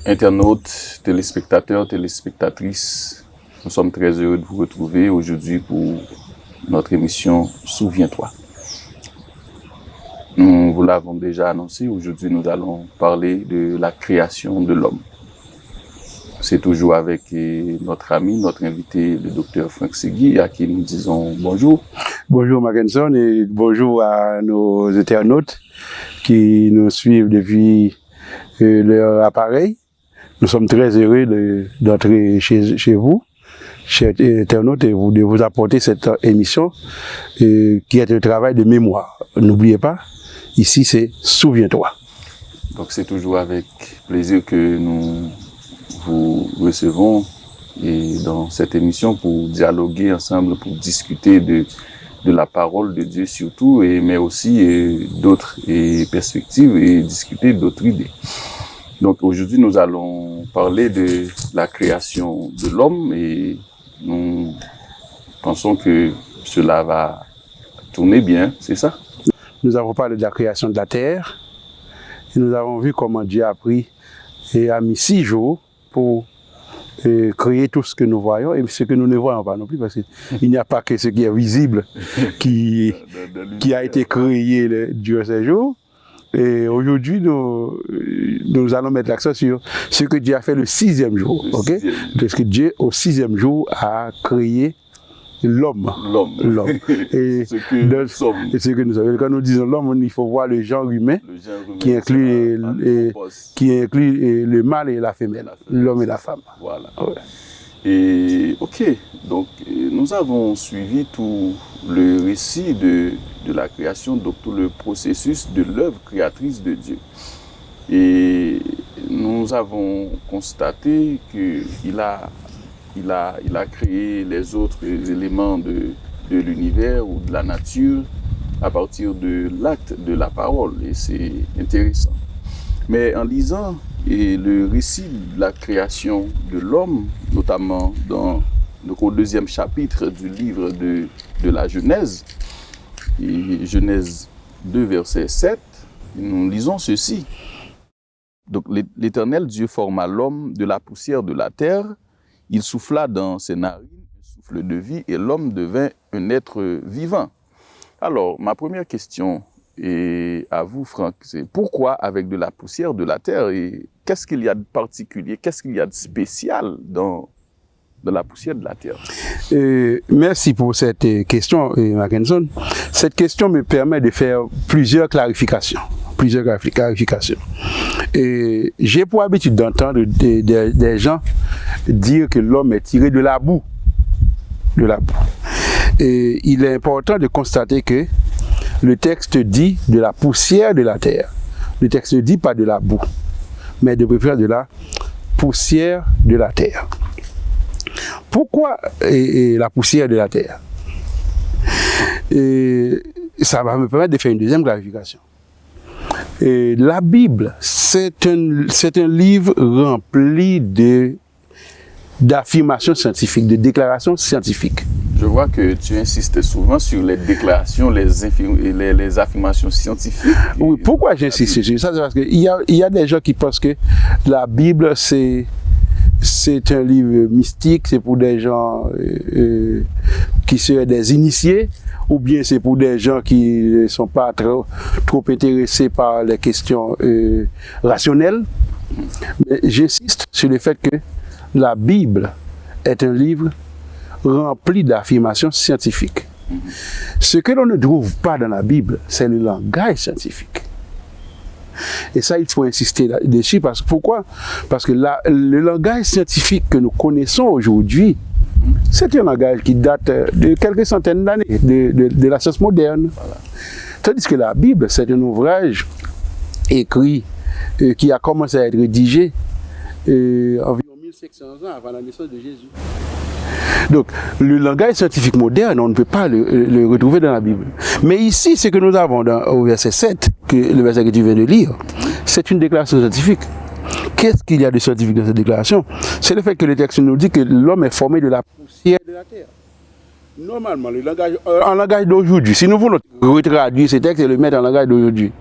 Internautes, téléspectateurs, téléspectatrices, nous sommes très heureux de vous retrouver aujourd'hui pour notre émission Souviens-toi. Nous vous l'avons déjà annoncé, aujourd'hui nous allons parler de la création de l'homme. C'est toujours avec notre ami, notre invité, le docteur Franck Segui, à qui nous disons bonjour. Bonjour Mackenson et bonjour à nos internautes qui nous suivent depuis leur appareil. Nous sommes très heureux d'entrer chez vous, chers internautes, et de vous apporter cette émission qui est un travail de mémoire. N'oubliez pas, ici c'est Souviens-toi. Donc c'est toujours avec plaisir que nous vous recevons dans cette émission pour dialoguer ensemble, pour discuter de la parole de Dieu surtout, mais aussi d'autres perspectives et discuter d'autres idées. Donc aujourd'hui nous allons parler de la création de l'homme et nous pensons que cela va tourner bien, c'est ça? Nous avons parlé de la création de la terre et nous avons vu comment Dieu a pris et a mis 6 jours pour créer tout ce que nous voyons et ce que nous ne voyons pas non plus, parce qu'il n'y a pas que ce qui est visible qui a été créé durant ces jours. Et aujourd'hui, nous allons mettre l'accent sur ce que Dieu a fait le 6e jour. Parce que Dieu, au 6e jour, a créé l'homme. Et ce que nous sommes. Quand nous disons l'homme, il faut voir le genre humain, qui inclut le mâle et la femelle, l'homme et la femme. Voilà. Ouais. Et donc nous avons suivi tout le récit de la création, donc tout le processus de l'œuvre créatrice de Dieu. Et nous avons constaté qu'il a créé les autres éléments de l'univers ou de la nature à partir de l'acte de la parole. Et c'est intéressant. Mais en lisant le récit de la création de l'homme, notamment au 2e chapitre du livre de la Genèse, et Genèse 2, verset 7, nous lisons ceci. Donc l'Éternel Dieu forma l'homme de la poussière de la terre, il souffla dans ses narines un souffle de vie et l'homme devint un être vivant. Alors, ma première question est à vous, Franck, c'est pourquoi avec de la poussière de la terre et qu'est-ce qu'il y a de particulier, qu'est-ce qu'il y a de spécial dans la poussière de la terre? Merci pour cette question, Mackenson. Cette question me permet de faire plusieurs clarifications. Et j'ai pour habitude d'entendre des gens dire que l'homme est tiré de la boue. Et il est important de constater que le texte dit de la poussière de la terre. Le texte ne dit pas de la boue, mais de préférence de la poussière de la terre. Pourquoi la poussière de la terre? Ça va me permettre de faire une deuxième clarification. La Bible, c'est un livre rempli d'affirmations scientifiques, de déclarations scientifiques. Je vois que tu insistes souvent sur les déclarations, les affirmations scientifiques. Oui, pourquoi j'insiste sur ça? C'est parce qu'il y a des gens qui pensent que la Bible, c'est un livre mystique, c'est pour des gens qui seraient des initiés, ou bien c'est pour des gens qui ne sont pas trop intéressés par les questions rationnelles. Mais j'insiste sur le fait que la Bible est un livre rempli d'affirmations scientifiques. Ce que l'on ne trouve pas dans la Bible, c'est le langage scientifique. Et ça, il faut insister dessus. Pourquoi? Parce que le langage scientifique que nous connaissons aujourd'hui, c'est un langage qui date de quelques centaines d'années, de la science moderne. Voilà. Tandis que la Bible, c'est un ouvrage écrit, qui a commencé à être rédigé environ 1500 ans avant la naissance de Jésus. Donc, le langage scientifique moderne, on ne peut pas le retrouver dans la Bible. Mais ici, ce que nous avons au verset 7, le verset que tu viens de lire, c'est une déclaration scientifique. Qu'est-ce qu'il y a de scientifique dans cette déclaration? C'est le fait que le texte nous dit que l'homme est formé de la poussière de la terre. Normalement, en langage d'aujourd'hui, si nous voulons retraduire ce texte et le mettre en langage d'aujourd'hui,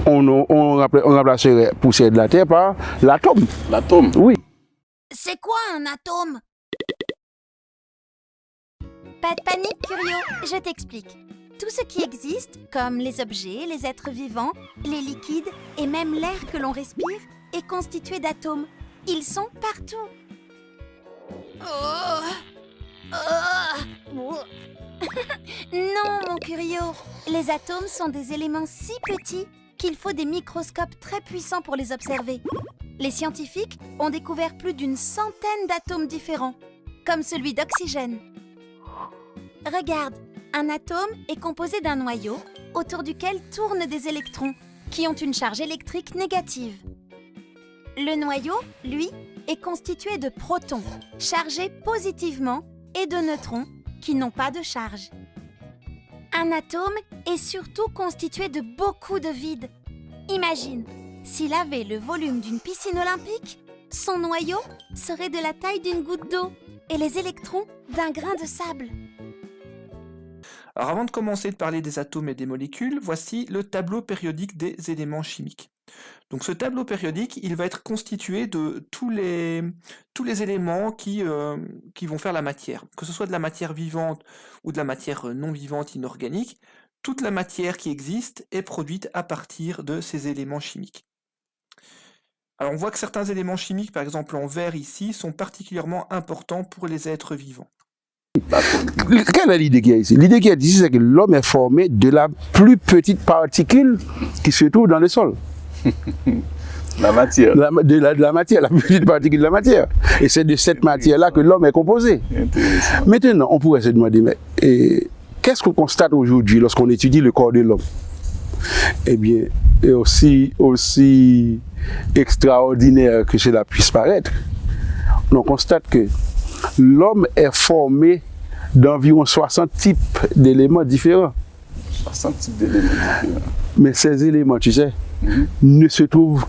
on remplacerait poussière de la Terre par l'atome. L'atome. Oui. C'est quoi un atome? Pas de panique, Curio, je t'explique. Tout ce qui existe, comme les objets, les êtres vivants, les liquides et même l'air que l'on respire, est constitué d'atomes. Ils sont partout. Non, mon Curio. Les atomes sont des éléments si petits qu'il faut des microscopes très puissants pour les observer. Les scientifiques ont découvert plus d'une centaine d'atomes différents, comme celui d'oxygène. Regarde, un atome est composé d'un noyau autour duquel tournent des électrons qui ont une charge électrique négative. Le noyau, lui, est constitué de protons chargés positivement et de neutrons qui n'ont pas de charge. Un atome est surtout constitué de beaucoup de vide. Imagine, s'il avait le volume d'une piscine olympique, son noyau serait de la taille d'une goutte d'eau et les électrons d'un grain de sable. Alors avant de commencer de parler des atomes et des molécules, voici le tableau périodique des éléments chimiques. Donc ce tableau périodique, il va être constitué de tous les éléments qui vont faire la matière. Que ce soit de la matière vivante ou de la matière non vivante inorganique, toute la matière qui existe est produite à partir de ces éléments chimiques. Alors on voit que certains éléments chimiques, par exemple en vert ici, sont particulièrement importants pour les êtres vivants. Quelle est l'idée qu'il y a ici? L'idée qu'il y a ici, c'est que l'homme est formé de la plus petite particule qui se trouve dans le sol. La matière. De la matière, la plus petite particule de la matière. Et c'est de cette matière-là que l'homme est composé. Intéressant. Maintenant, on pourrait se demander, mais qu'est-ce qu'on constate aujourd'hui lorsqu'on étudie le corps de l'homme? Eh bien, et aussi extraordinaire que cela puisse paraître, on constate que l'homme est formé d'environ 60 types d'éléments différents. 60 types d'éléments différents. Mais ces éléments, tu sais, ne se trouvent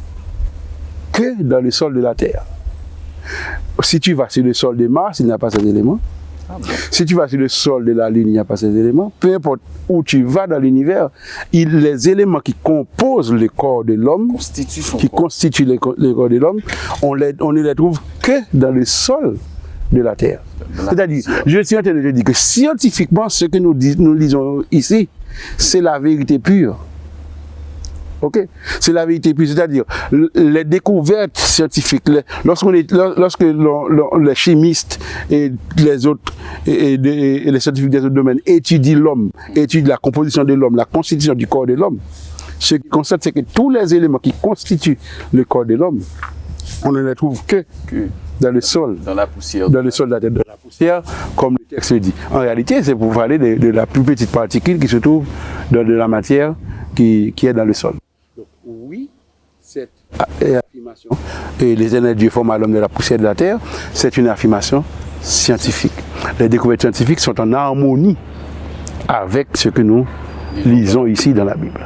que dans le sol de la Terre. Si tu vas sur le sol de Mars, il n'y a pas ces éléments. Ah bon. Si tu vas sur le sol de la Lune, il n'y a pas ces éléments. Peu importe où tu vas dans l'univers, les éléments qui composent le corps de l'homme, qui constituent le corps de l'homme, on ne les trouve que dans le sol de la Terre. C'est-à-dire, je suis en train de te dire que scientifiquement, ce que nous lisons ici, c'est la vérité pure. Ok? C'est la vérité pure, c'est-à-dire les découvertes scientifiques, lorsque les chimistes et les autres et les scientifiques des autres domaines étudient l'homme, étudient la composition de l'homme, la constitution du corps de l'homme, ce qu'ils constatent, c'est que tous les éléments qui constituent le corps de l'homme, on ne les trouve que dans le sol, dans la poussière, dans le sol de la Terre, dans la poussière, comme le texte le dit. En réalité, c'est pour parler de la plus petite particule qui se trouve dans de la matière qui est dans le sol. Donc, oui, cette affirmation, et les énergies forment à l'homme de la poussière de la Terre, c'est une affirmation scientifique. Les découvertes scientifiques sont en harmonie avec ce que nous lisons ici dans la Bible.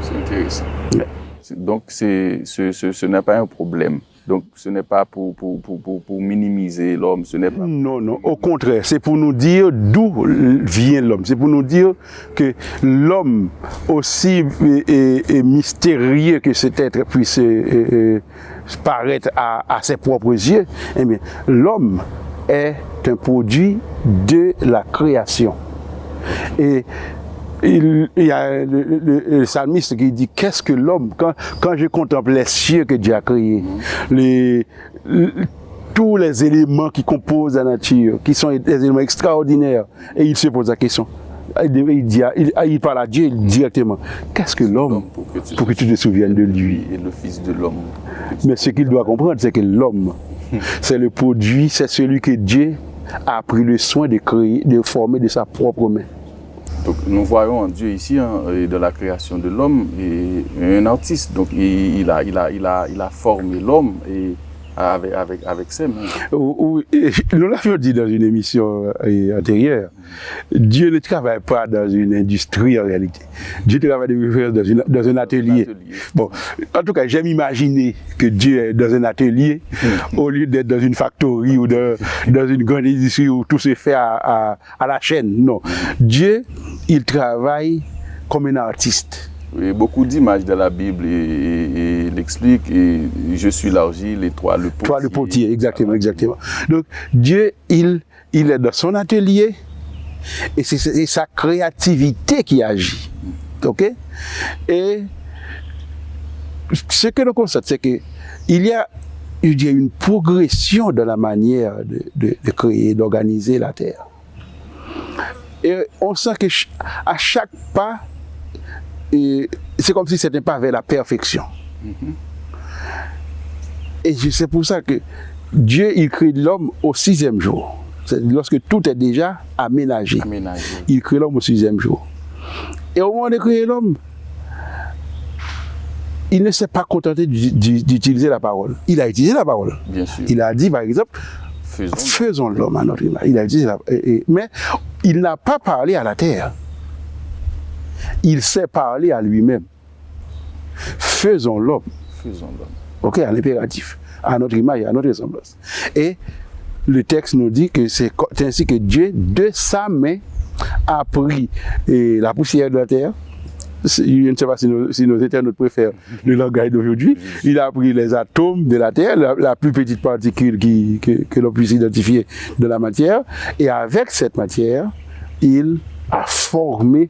C'est intéressant. Ouais. Donc, ce n'est pas un problème. Donc, ce n'est pas pour minimiser l'homme. Ce n'est pas. Non, non, au contraire, c'est pour nous dire d'où vient l'homme. C'est pour nous dire que l'homme, aussi mystérieux que cet être puisse paraître à ses propres yeux, eh bien, l'homme est un produit de la création. Et il y a le psalmiste qui dit qu'est-ce que l'homme, quand je contemple les cieux que Dieu a créés, tous les éléments qui composent la nature, qui sont des éléments extraordinaires, et il se pose la question. Il parle à Dieu directement. Qu'est-ce que l'homme pour que tu te souviennes de lui? Et le Fils de l'homme. Mais ce qu'il doit comprendre, c'est que l'homme, c'est le produit, c'est celui que Dieu a pris le soin de créer, de former de sa propre main. Donc nous voyons en Dieu ici, dans la création de l'homme, un artiste. Donc il a formé l'homme avec ses mains. Oui, nous l'avons dit dans une émission antérieure, Dieu ne travaille pas dans une industrie en réalité. Dieu travaille dans un atelier. Bon, en tout cas, j'aime imaginer que Dieu est dans un atelier au lieu d'être dans une factory ou dans une grande industrie où tout se fait à la chaîne. Non. Dieu, il travaille comme un artiste. Et beaucoup d'images dans la Bible et il explique, et je suis l'argile et toi le potier. Toi le potier, exactement, exactement. Donc Dieu, il est dans son atelier et c'est sa créativité qui agit. Ok? Et ce que l'on constate, c'est que il y a une progression dans la manière de créer, d'organiser la terre. Et on sent que à chaque pas, c'est comme si c'était pas vers la perfection. Et c'est pour ça que Dieu, il crée l'homme au 6e jour. Lorsque tout est déjà aménagé. Il crée l'homme au 6e jour. Et au moment de créer l'homme, il ne s'est pas contenté d'utiliser la parole. Il a utilisé la parole. Bien sûr. Il a dit, par exemple, faisons l'homme à notre image. Il a utilisé mais il n'a pas parlé à la terre. Il s'est parlé à lui-même. Faisons l'homme. Faisons l'homme. Ok, à l'impératif, à notre image et à notre ressemblance. Et le texte nous dit que c'est ainsi que Dieu, de sa main, a pris la poussière de la terre. Je ne sais pas si nos internautes préfèrent le langage d'aujourd'hui. Il a pris les atomes de la terre, la plus petite particule que l'on puisse identifier de la matière, et avec cette matière, il a formé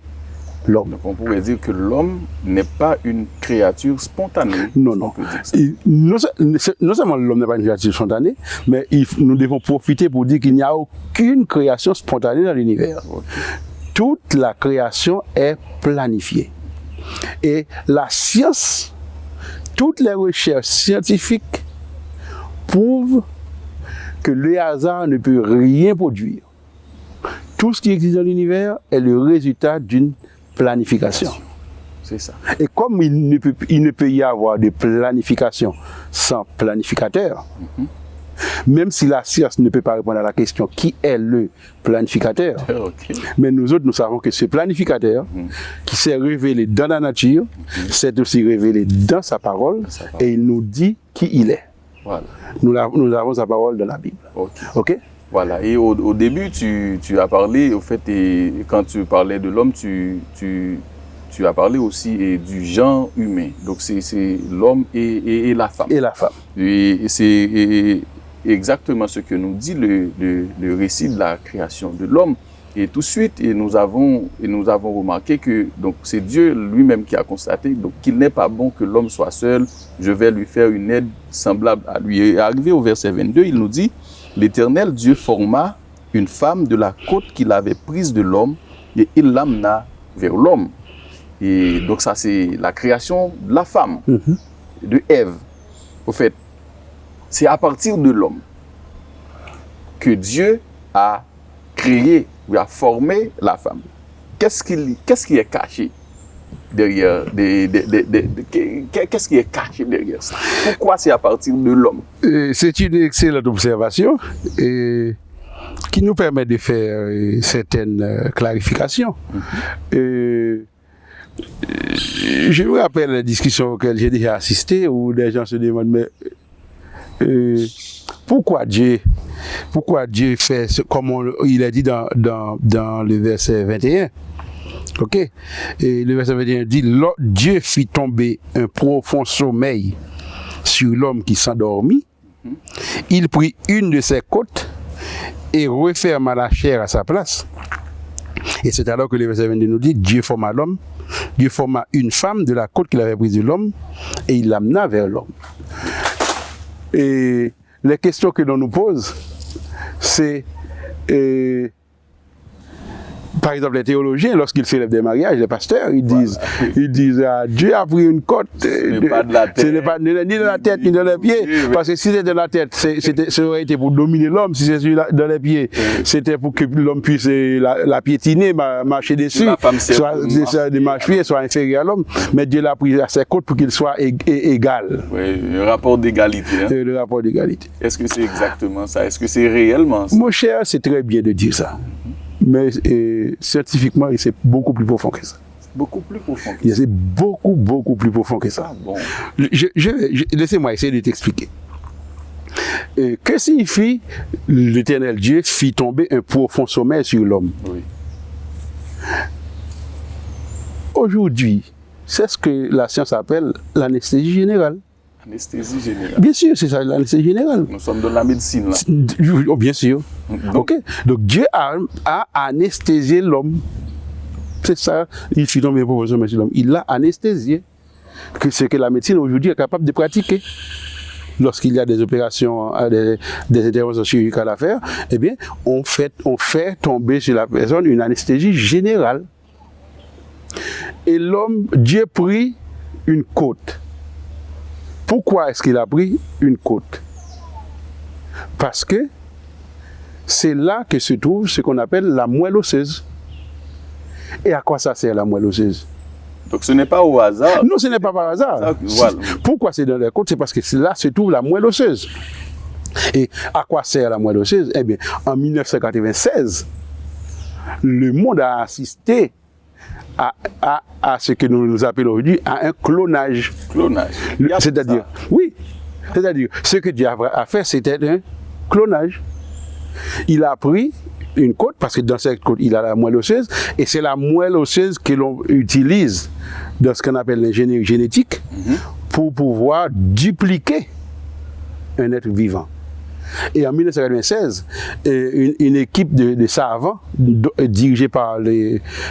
l'homme. Donc on pourrait dire que l'homme n'est pas une créature spontanée. Non, non. Non seulement l'homme n'est pas une créature spontanée, mais nous devons profiter pour dire qu'il n'y a aucune création spontanée dans l'univers. Okay. Toute la création est planifiée. Et la science, toutes les recherches scientifiques prouvent que le hasard ne peut rien produire. Tout ce qui existe dans l'univers est le résultat d'une planification. C'est ça. Et comme il ne peut y avoir de planification sans planificateur, même si la science ne peut pas répondre à la question qui est le planificateur, okay. Mais nous autres, nous savons que ce planificateur qui s'est révélé dans la nature, s'est aussi révélé dans sa parole, et il nous dit qui il est. Voilà. Nous avons sa parole dans la Bible. Okay. Ok? Voilà. Et au début, tu as parlé, au fait, et quand tu parlais de l'homme, tu as parlé aussi du genre humain. Donc c'est l'homme et la femme. Et la femme. Et c'est exactement ce que nous dit le récit de la création de l'homme. Et tout de suite, nous avons remarqué que donc c'est Dieu lui-même qui a constaté donc qu'il n'est pas bon que l'homme soit seul. Je vais lui faire une aide semblable à lui. Et arrivé au verset 22, il nous dit: l'Éternel Dieu forma une femme de la côte qu'il avait prise de l'homme et il l'amena vers l'homme. Et donc ça, c'est la création de la femme, de Ève. Au fait, c'est à partir de l'homme que Dieu a créé, ou a formé la femme. Qu'est-ce qui est caché derrière qu'est-ce qui est caché derrière ça? Pourquoi c'est à partir de l'homme? C'est une excellente observation qui nous permet de faire certaines clarifications. Je me rappelle la discussion auxquelles j'ai déjà assisté où des gens se demandent mais pourquoi Dieu fait comme il a dit dans le verset 21. Ok? Et le verset 21 dit: Dieu fit tomber un profond sommeil sur l'homme qui s'endormit. Il prit une de ses côtes et referma la chair à sa place. Et c'est alors que le verset 22 nous dit: Dieu forma l'homme, Dieu forma une femme de la côte qu'il avait prise de l'homme et il l'amena vers l'homme. Et les questions que l'on nous pose, c'est par exemple, les théologiens, lorsqu'ils célèbrent des mariages, les pasteurs, ils disent Dieu a pris une côte. Ce n'est pas de la tête. Ce n'est pas ni de la tête ni de les pieds. Parce que si c'était de la tête, ça aurait été pour dominer l'homme. Si c'est dans les pieds, c'était pour que l'homme puisse la piétiner, marcher dessus, soit de marcher, soit inférieur à l'homme. Mais Dieu l'a pris à ses côtes pour qu'il soit égal. Oui, le rapport d'égalité. Hein? Le rapport d'égalité. Est-ce que c'est exactement ça? Est-ce que c'est réellement ça? Mon cher, c'est très bien de dire ça. Mais scientifiquement, c'est beaucoup plus profond que ça. Beaucoup plus profond que ça. C'est beaucoup plus profond que ça. Ah, bon. Laissez-moi essayer de t'expliquer. Que signifie l'Éternel Dieu fit tomber un profond sommeil sur l'homme? Oui. Aujourd'hui, c'est ce que la science appelle l'anesthésie générale. Anesthésie générale. Bien sûr, c'est ça, l'anesthésie générale. Nous sommes dans la médecine là. Oh, bien sûr. Ok. Donc Dieu a anesthésié l'homme. C'est ça, il fit tomber pour l'homme. Il l'a anesthésié. Que c'est que la médecine aujourd'hui est capable de pratiquer. Lorsqu'il y a des opérations, des interventions chirurgicales à faire, eh bien, on fait tomber sur la personne une anesthésie générale. Et l'homme, Dieu prit une côte. Pourquoi est-ce qu'il a pris une côte? Parce que c'est là que se trouve ce qu'on appelle la moelle osseuse. Et à quoi ça sert la moelle osseuse? Donc ce n'est pas au hasard. Non, ce n'est pas par hasard. Ça, voilà. Pourquoi c'est dans les côtes? C'est parce que là se trouve la moelle osseuse. Et à quoi sert la moelle osseuse? Eh bien, en 1996, le monde a assisté à ce que nous appelons aujourd'hui un clonage. Clonage. C'est-à-dire, oui, c'est-à-dire, ce que Dieu a fait, c'était un clonage. Il a pris une côte, parce que dans cette côte, il a la moelle osseuse, et c'est la moelle osseuse que l'on utilise dans ce qu'on appelle l'ingénierie génétique pour pouvoir dupliquer un être vivant. Et en 1996, une équipe de savants, dirigée par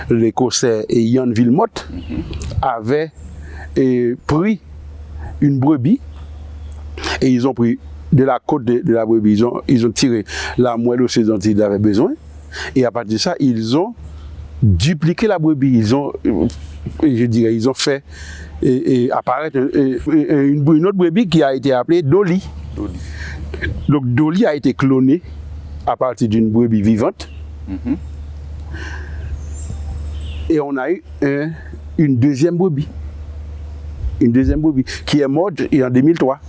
l'Écossais Ian Wilmot, avait pris une brebis, et ils ont pris de la côte de la brebis, ils ont tiré la moelle osseuse dont ils avaient besoin, et à partir de ça, ils ont dupliqué la brebis, ils ont fait apparaître une autre brebis qui a été appelée Dolly. Donc Dolly a été clonée à partir d'une brebis vivante. Et on a eu une deuxième brebis. Une deuxième brebis qui est morte en 2003.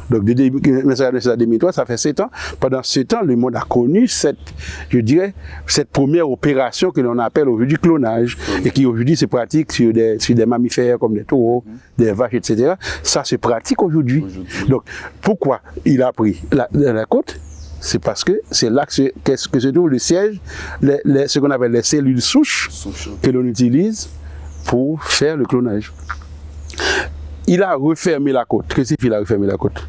Donc de 1997 à 2003, ça fait 7 ans. Pendant 7 ans, le monde a connu cette première opération que l'on appelle aujourd'hui clonage. Et qui aujourd'hui se pratique sur des mammifères comme des taureaux, des vaches, etc. Ça se pratique aujourd'hui. Donc pourquoi il a pris la côte? C'est parce que c'est là que se trouve le siège, ce qu'on appelle les cellules souches que l'on utilise pour faire le clonage. Il a refermé la côte. Qu'est-ce qu'il a refermé la côte?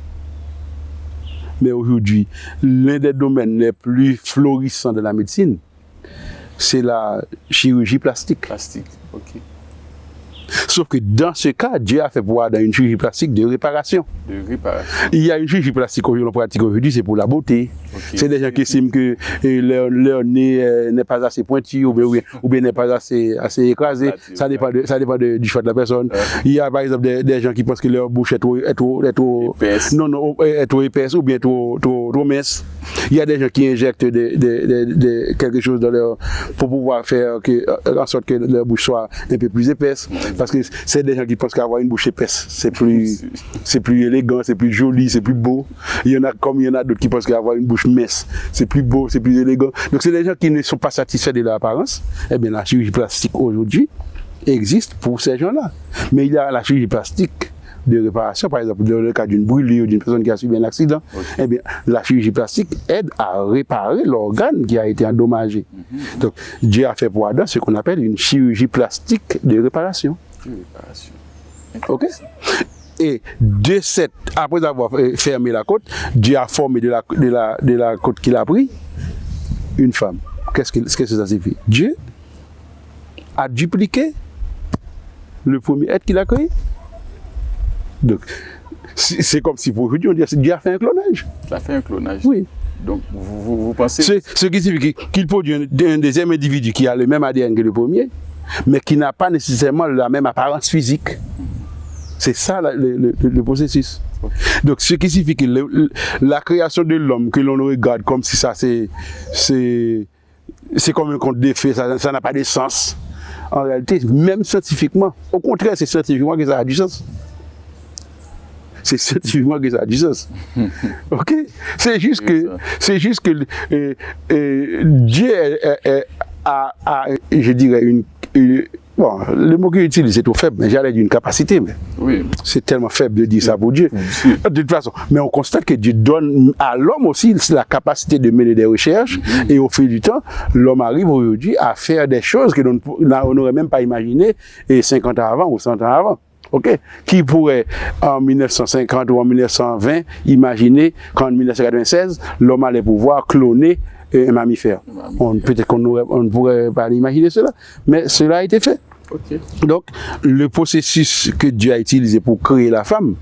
Mais aujourd'hui, l'un des domaines les plus florissants de la médecine, c'est la chirurgie plastique. Plastique, ok. Sauf que dans ce cas, Dieu a fait pouvoir dans une chirurgie plastique de réparation. De réparation. Il y a une chirurgie plastique que l'on pratique aujourd'hui, c'est pour la beauté. Okay. C'est des gens qui estiment que leur nez n'est pas assez pointu ou bien n'est pas assez écrasé. Ça dépend du choix de la personne. Il y a par exemple des gens qui pensent que leur bouche est trop épaisse. Non, est trop épaisse ou bien trop mince. Il y a des gens qui injectent quelque chose dans leur pour pouvoir faire en sorte que leur bouche soit un peu plus épaisse. Parce que c'est des gens qui pensent qu'avoir une bouche épaisse, c'est plus élégant, c'est plus joli, c'est plus beau. Il y en a d'autres qui pensent qu'avoir une bouche mince, c'est plus beau, c'est plus élégant. Donc c'est des gens qui ne sont pas satisfaits de leur apparence. Eh bien la chirurgie plastique aujourd'hui existe pour ces gens-là. Mais il y a la chirurgie plastique de réparation, par exemple dans le cas d'une brûlure, d'une personne qui a subi un accident, eh bien la chirurgie plastique aide à réparer l'organe qui a été endommagé. Donc Dieu a fait pour Adam ce qu'on appelle une chirurgie plastique de réparation. Ok. Et après avoir fermé la côte, Dieu a formé de la côte qu'il a pris une femme. Qu'est-ce que ça signifie? Dieu a dupliqué le premier être qu'il a créé. Donc, c'est comme si pour aujourd'hui on dit que Dieu a fait un clonage. Il a fait un clonage. Oui. Donc, vous pensez... Ce qui signifie qu'il produit un deuxième individu qui a le même ADN que le premier, mais qui n'a pas nécessairement la même apparence physique. C'est ça le processus. Donc, ce qui signifie que la création de l'homme, que l'on regarde comme si ça c'est comme un conte de fées, ça n'a pas de sens. En réalité, même scientifiquement, au contraire, c'est scientifiquement que ça a du sens. C'est scientifiquement que ça a du sens. Ok? C'est juste que Dieu a, je dirais, Bon, le mot qu'il utilise est trop faible, mais j'allais dire une capacité, mais Oui. c'est tellement faible de dire ça pour Dieu. De toute façon, mais on constate que Dieu donne à l'homme aussi la capacité de mener des recherches, et au fil du temps, l'homme arrive aujourd'hui à faire des choses que l'on n'aurait même pas imaginé 50 ans avant ou 100 ans avant. Okay? Qui pourrait, en 1950 ou en 1920, imaginer qu'en 1996, l'homme allait pouvoir cloner un mammifère. Peut-être qu'on ne pourrait pas imaginer cela, mais cela a été fait. Ok. Donc, le processus que Dieu a utilisé pour créer la femme,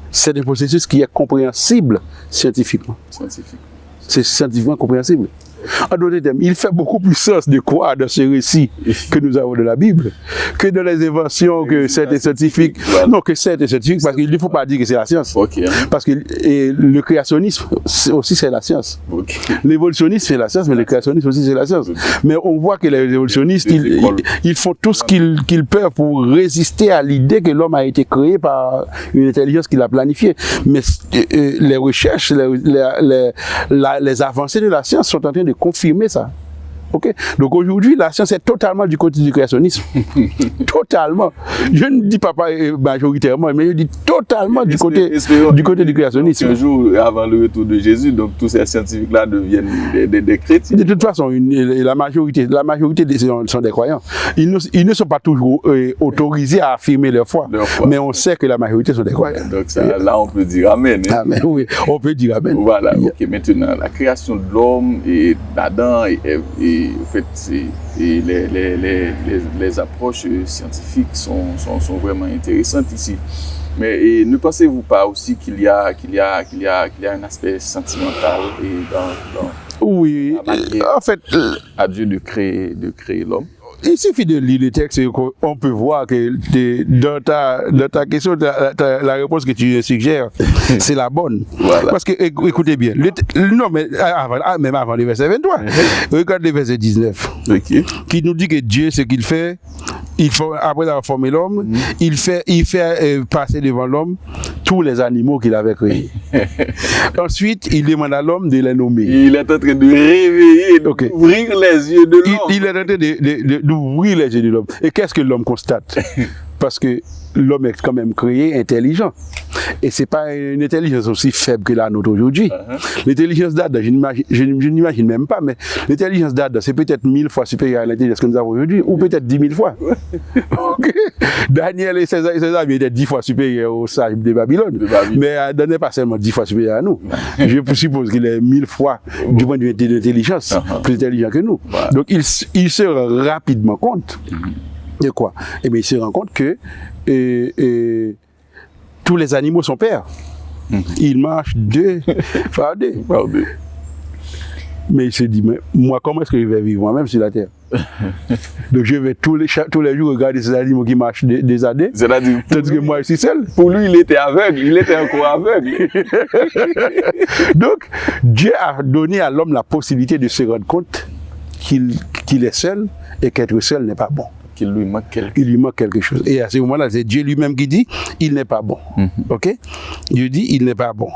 c'est un processus qui est compréhensible scientifiquement. Scientifique. C'est scientifiquement compréhensible. En d'autres termes, il fait beaucoup plus sens de croire dans ce récit que nous avons de la Bible que dans les inventions que certains scientifiques. Non, que certains scientifiques, parce qu'il ne faut pas dire que c'est la science. Ok. Parce que le créationnisme aussi c'est la science. Ok. L'évolutionnisme c'est la science, mais le créationnisme aussi c'est la science. Mais on voit que les évolutionnistes, ils font tout ce qu'ils peuvent pour résister à l'idée que l'homme a été créé par une intelligence qu'il a planifiée. Mais les recherches, les avancées de la science sont en train de confirmer ça. Okay? Donc aujourd'hui, la science est totalement du côté du créationnisme. Totalement. Je ne dis pas majoritairement, mais je dis totalement du côté du créationnisme. Un jour avant le retour de Jésus, donc tous ces scientifiques-là deviennent des chrétiens. De toute façon, la majorité sont des croyants. Ils ne sont pas toujours autorisés à affirmer leur foi. Mais on sait que la majorité sont des croyants. Donc ça, là, on peut dire Amen. Hein? Amen, oui, on peut dire Amen. Voilà, ok. Maintenant, la création de l'homme et d'Adam et en fait, les approches scientifiques sont vraiment intéressantes ici. Mais ne pensez-vous pas aussi qu'il y a un aspect sentimental dans oui, la manière en fait, à Dieu de créer l'homme? Il suffit de lire le texte et on peut voir que dans ta question, la réponse que tu suggères, c'est la bonne. Voilà. Parce que, écoutez bien, non, mais même avant le verset 23, regarde le verset 19, okay, qui nous dit que Dieu, ce qu'il fait, après avoir formé l'homme, il fait passer devant l'homme tous les animaux qu'il avait créés. Ensuite, il demande à l'homme de les nommer. Il est en train de réveiller, d'ouvrir les yeux de l'homme. Il est en train d'ouvrir les yeux de l'homme. Et qu'est-ce que l'homme constate? Parce que l'homme est quand même créé intelligent. Et ce n'est pas une intelligence aussi faible que la nôtre aujourd'hui. L'intelligence d'Adam, je n'imagine même pas, mais l'intelligence d'Adam, c'est peut-être 1000 fois supérieure à l'intelligence que nous avons aujourd'hui, ou peut-être 10 000 fois. Okay. Daniel et ses amis étaient 10 fois supérieurs aux sages de Babylone. Mais Adam n'est pas seulement 10 fois supérieur à nous. Je suppose qu'il est 1000 fois, du point de vue de l'intelligence, plus intelligent que nous. Donc il se rend rapidement compte de quoi? Eh bien, il se rend compte que tous les animaux sont pères. Ils marchent deux par deux. Mais il se dit, mais moi, comment est-ce que je vais vivre moi-même sur la terre? Donc je vais tous les jours regarder ces animaux qui marchent des années. C'est-à-dire, tandis que moi, je suis seul. Pour lui, il était aveugle. Il était encore aveugle. Donc, Dieu a donné à l'homme la possibilité de se rendre compte qu'il est seul et qu'être seul n'est pas bon. Il lui manque quelque chose. Et à ce moment-là, c'est Dieu lui-même qui dit, il n'est pas bon. Ok? Dieu dit, il n'est pas bon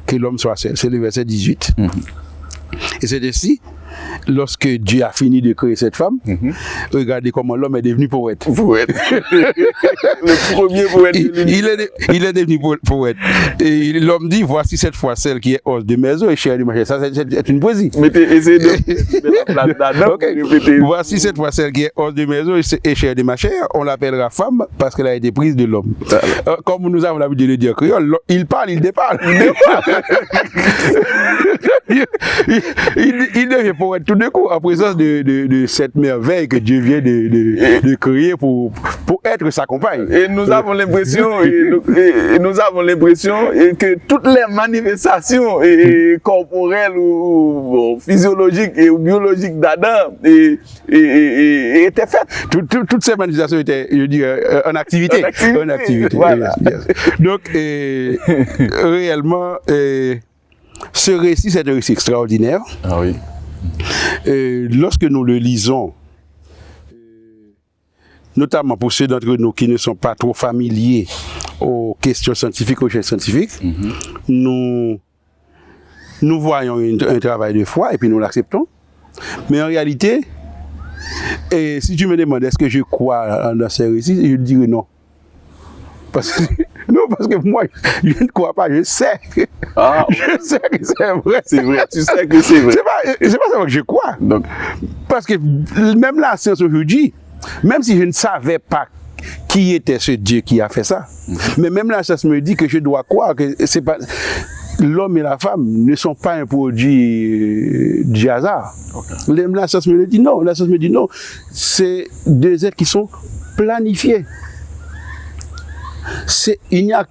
que l'homme soit seul. C'est le verset 18. Et c'est ainsi, lorsque Dieu a fini de créer cette femme, regardez comment l'homme est devenu poète. Poète. Le premier poète de l'univers. Il est devenu poète. Et l'homme dit, voici cette fois celle qui est os de mes os et chair de ma chair. Ça, c'est une poésie. Essayez de la place d'Adam. Okay. Voici cette fois celle qui est os de mes os et chair de ma chair. On l'appellera femme parce qu'elle a été prise de l'homme. Comme nous avons l'habitude de le dire créole, il parle, il déparle. Il devient poète tout d'un coup en présence de cette merveille que Dieu vient de créer pour être sa compagne. Et nous avons l'impression que toutes les manifestations corporelles ou physiologiques ou biologiques d'Adam étaient faites. Toutes ces manifestations étaient, je dirais, en activité. En activité. Voilà. Donc, réellement, ce récit, c'est un récit extraordinaire. Ah oui. Lorsque nous le lisons, notamment pour ceux d'entre nous qui ne sont pas trop familiers aux questions scientifiques, aux recherches scientifiques, nous voyons un travail de foi et puis nous l'acceptons. Mais en réalité, Et si tu me demandes est-ce que je crois dans ces récits, je dirais non. Parce que moi, je ne crois pas, je sais. Ah, Je sais que c'est vrai. c'est vrai, tu sais que c'est vrai. C'est pas seulement que je crois. Donc, Parce que même la science aujourd'hui, même si je ne savais pas qui était ce Dieu qui a fait ça, mais même la science me dit que je dois croire que c'est pas l'homme et la femme ne sont pas un produit du hasard. okay. La science me dit non. La science me dit non. C'est deux êtres qui sont planifiés. Il n'y a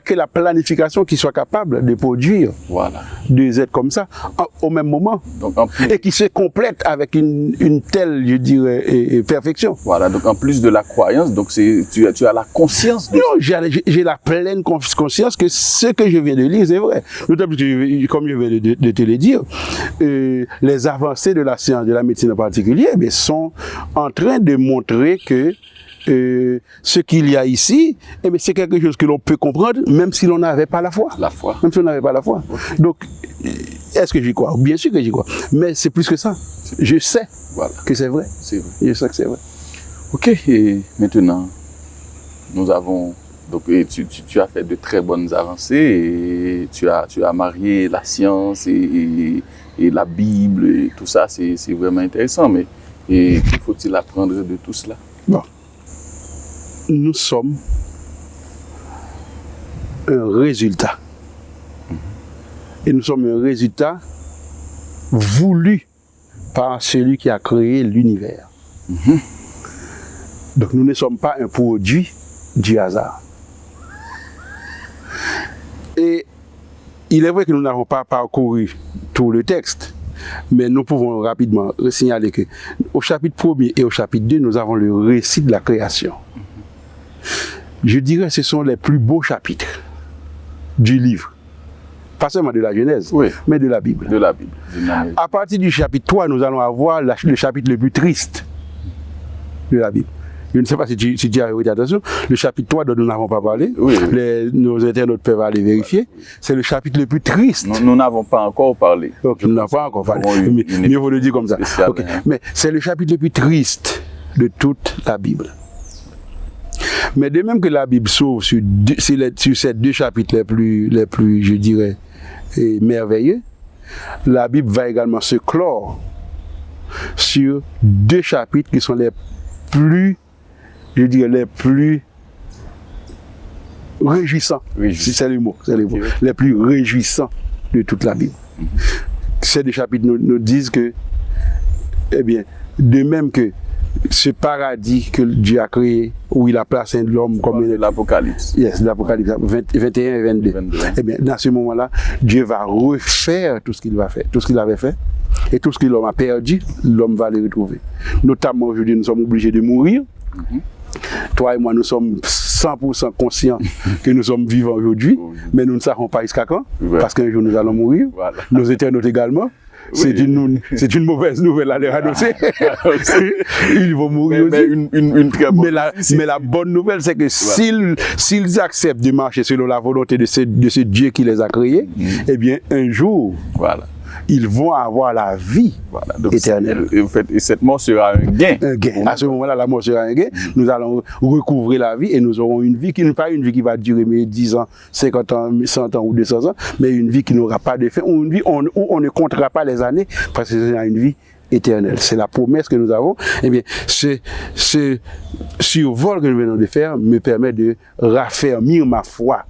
que la planification qui soit capable de produire Voilà. deux êtres comme ça au même moment. Donc, en plus, Et qui se complètent avec une telle, je dirais, perfection. voilà. Donc, en plus de la croyance, donc tu as la conscience de Non, j'ai la pleine conscience que ce que je viens de lire, c'est vrai. D'autant plus que, comme je viens de te le dire, les avancées de la science, de la médecine en particulier, mais sont en train de montrer que ce qu'il y a ici, c'est quelque chose que l'on peut comprendre, même si l'on n'avait pas la foi. la foi. Même si on n'avait pas la foi. Okay. Donc, est-ce que j'y crois? Bien sûr que j'y crois. Mais c'est plus que ça. Je sais Voilà. que c'est vrai. C'est vrai. Je sais que c'est vrai. Ok, et maintenant, nous avons, donc et tu as fait de très bonnes avancées, et tu as marié la science et la Bible, et tout ça, c'est vraiment intéressant, mais et qu'il faut-il apprendre de tout cela? Bon. Nous sommes un résultat. Et nous sommes un résultat voulu par celui qui a créé l'univers. Donc nous ne sommes pas un produit du hasard. Et il est vrai que nous n'avons pas parcouru tout le texte, mais nous pouvons rapidement signaler que au chapitre 1er et au chapitre 2, nous avons le récit de la création. Je dirais que ce sont les plus beaux chapitres du livre. Pas seulement de la Genèse, Oui. mais de la Bible. De la Bible. d'une manière- À partir du chapitre 3, nous allons avoir le chapitre le plus triste de la Bible. Je ne sais pas si tu as arrêté attention. Le chapitre 3 dont nous n'avons pas parlé, Oui, oui. nos internautes peuvent aller vérifier. C'est le chapitre le plus triste. Nous n'avons pas encore parlé. Donc, nous n'avons pas encore parlé. Nous avons eu Mais mieux vaut le dire comme ça. spéciale, Ok. hein. Mais c'est le chapitre le plus triste de toute la Bible. Mais de même que la Bible s'ouvre sur ces deux chapitres les plus, je dirais, merveilleux, la Bible va également se clore sur deux chapitres qui sont les plus, je dirais, les plus réjouissants. Réjouissants. C'est le mot, Ok. les plus réjouissants de toute la Bible. Ces deux chapitres nous disent que, eh bien, de même que ce paradis que Dieu a créé, où il a placé l'homme comme un L'Apocalypse. Yes, l'Apocalypse 21 et 22. 22. Eh bien, dans ce moment-là, Dieu va refaire tout ce qu'il va faire, tout ce qu'il avait fait, et tout ce que l'homme a perdu, l'homme va le retrouver. Notamment aujourd'hui, nous sommes obligés de mourir. Toi et moi, nous sommes 100% conscients que nous sommes vivants aujourd'hui, mais nous ne savons pas jusqu'à quand, Ouais. parce qu'un jour nous allons mourir. Voilà. Nos internautes également. C'est une mauvaise nouvelle à leur annoncer. Ils vont mourir Mais aussi. une très bonne. Mais la bonne nouvelle, c'est que s'ils acceptent de marcher selon la volonté de ce Dieu qui les a créés, eh bien, un jour, Voilà. ils vont avoir la vie Voilà. Donc, éternelle. et cette mort sera un gain. Un gain. À ce moment-là, la mort sera un gain. Nous allons recouvrer la vie et nous aurons une vie qui n'est pas une vie qui va durer 10 ans, 50 ans, 100 ans ou 200 ans, mais une vie qui n'aura pas de fin, ou une vie où on ne comptera pas les années, parce que c'est une vie éternelle. C'est la promesse que nous avons. Eh bien, ce survol que nous venons de faire me permet de raffermir ma foi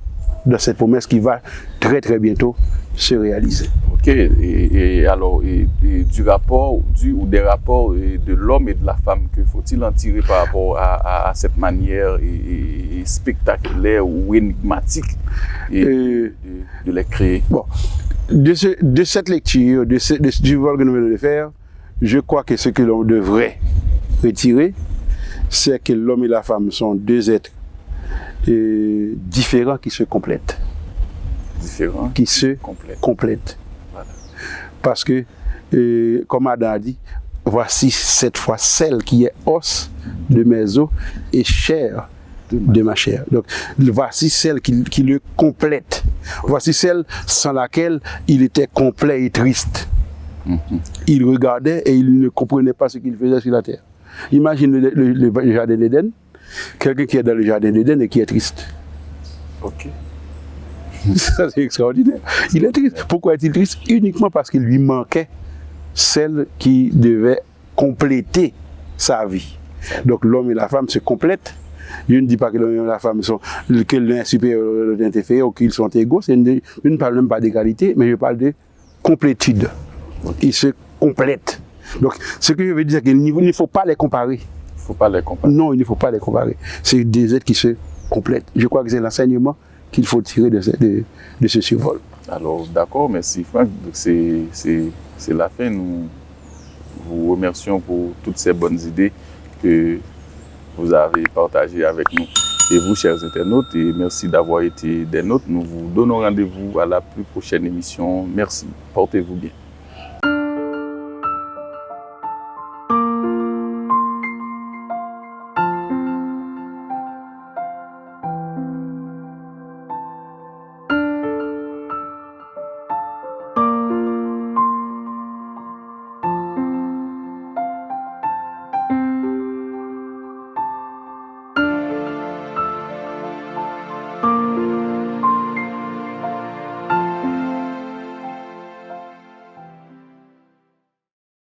dans cette promesse qui va très très bientôt se réaliser. Ok. Et alors, du rapport, ou des rapports de l'homme et de la femme, que faut-il en tirer par rapport à cette manière et spectaculaire ou énigmatique de les créer? Bon, de cette lecture, du vol que nous venons de faire, je crois que ce que l'on devrait retirer, c'est que l'homme et la femme sont deux êtres différents qui se complètent. Différents. Qui se Complètes. complètent. Voilà. Parce que, comme Adam a dit, voici cette fois celle qui est os de mes os et chair de ma chair. Donc, voici celle qui le complète. Voici celle sans laquelle il était complet et triste. Il regardait et il ne comprenait pas ce qu'il faisait sur la terre. Imagine le jardin d'Éden, quelqu'un qui est dans le jardin d'Éden et qui est triste. Ok. Ça, c'est extraordinaire. Il est triste. Pourquoi est-il triste? Uniquement parce qu'il lui manquait celle qui devait compléter sa vie. Donc l'homme et la femme se complètent. Je ne dis pas que l'homme et la femme sont, que l'un est supérieur à l'autre est inférieur ou qu'ils sont égaux. Je ne parle même pas d'égalité, mais je parle de complétude. Ils se complètent. Donc ce que je veux dire, c'est qu'il ne faut pas les comparer. Il ne faut pas les comparer. Non, il ne faut pas les comparer. C'est des êtres qui se complètent. Je crois que c'est l'enseignement qu'il faut tirer de ce survol. Alors, d'accord, merci Franck. C'est la fin. Nous vous remercions pour toutes ces bonnes idées que vous avez partagées avec nous. Et vous, chers internautes, et merci d'avoir été des nôtres. Nous vous donnons rendez-vous à la plus prochaine émission. Merci. Portez-vous bien.